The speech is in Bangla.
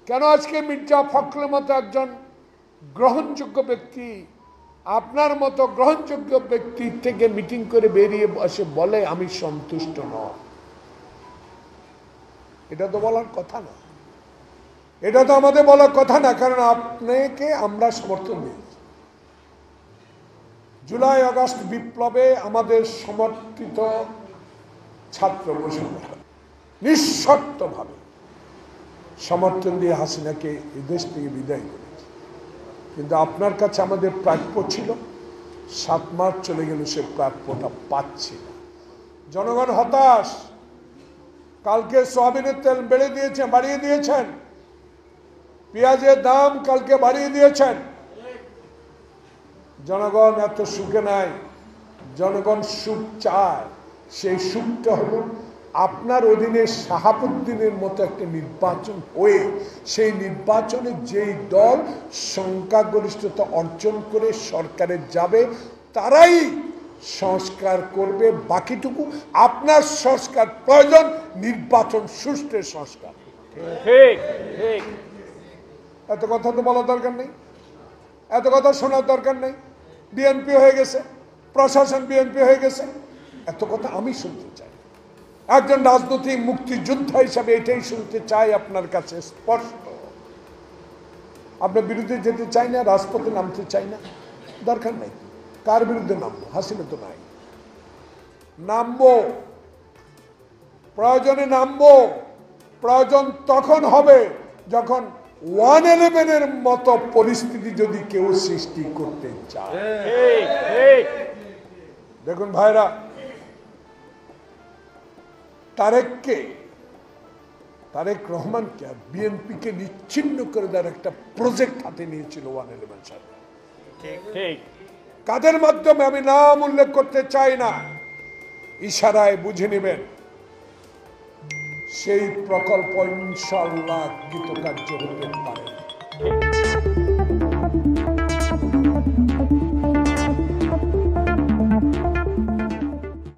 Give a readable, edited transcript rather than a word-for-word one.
কেন আজকে মির্জা ফখরুলের মতো একজন গ্রহণযোগ্য ব্যক্তি, আপনার মতো গ্রহণযোগ্য ব্যক্তির থেকে মিটিং করে বেরিয়ে বসে বলে আমি সন্তুষ্ট নয়? এটা তো বলার কথা না, এটা তো আমাদের বলার কথা না। কারণ আপনাকে আমরা সমর্থন দিয়েছি। জুলাই আগস্ট বিপ্লবে আমাদের সমর্থিত ছাত্র বৈষম্য নিঃশর্তভাবে সমর্থন দিয়ে হাসিনাকে এই দেশ থেকে বিদায় করেছে। কিন্তু আপনার কাছে আমাদের প্রাপ্য ছিল, 7 মার্চ চলে গেল, সে প্রাপ্যটা পাচ্ছি না। জনগণ হতাশ। কালকে সয়াবিনের তেল বাড়িয়ে দিয়েছেন, পেঁয়াজের দাম কালকে বাড়িয়ে দিয়েছেন। জনগণ এত সুখে নাই, জনগণ সুখ চায়। সেই সুখটা হলো আপনার অধীনে শাহাবুদ্দিনের মতো একটা নির্বাচন হয়ে, সেই নির্বাচনে যেই দল সংখ্যাগরিষ্ঠতা অর্জন করে সরকারে যাবে তারাই সংস্কার করবে। বাকিটুকু আপনার সংস্কার প্রয়োজন, নির্বাচন সুষ্ঠু সংস্কার। ঠিক ঠিক। এত কথা তো বলার দরকার নেই, এত কথা শোনার দরকার নেই। বিএনপি হয়ে গেছে, প্রশাসন বিএনপি হয়ে গেছে, এত কথা আমি শুনতে চাই। একজন রাজনৈতিক মুক্তিযোদ্ধা হিসাবে এটাই শুনতে চাই আপনার কাছে স্পষ্ট। আপনার বিরুদ্ধে যেতে চাই না, রাজপথে নামতে চাই না, দরকার নেই। কার বিরুদ্ধে নামবো? হাসিনা তো নাই। নামবো, প্রয়োজনে নামবো। প্রয়োজন তখন হবে যখন 111-এর মতো পরিস্থিতি যদি কেউ সৃষ্টি করতে চায়। দেখুন ভাইরা, তারেক রহমানকে আর বিএনপিকে নিচ্ছিন্ন করে দেওয়ার একটা প্রজেক্ট হাতে নিয়েছিল 111 সালে। কাদের মাধ্যমে আমি নাম উল্লেখ করতে চাই না, ইশারায় বুঝে নেবেন। সেই প্রকল্প ইনশাআল্লাহ কৃতকার্য হতে পারে।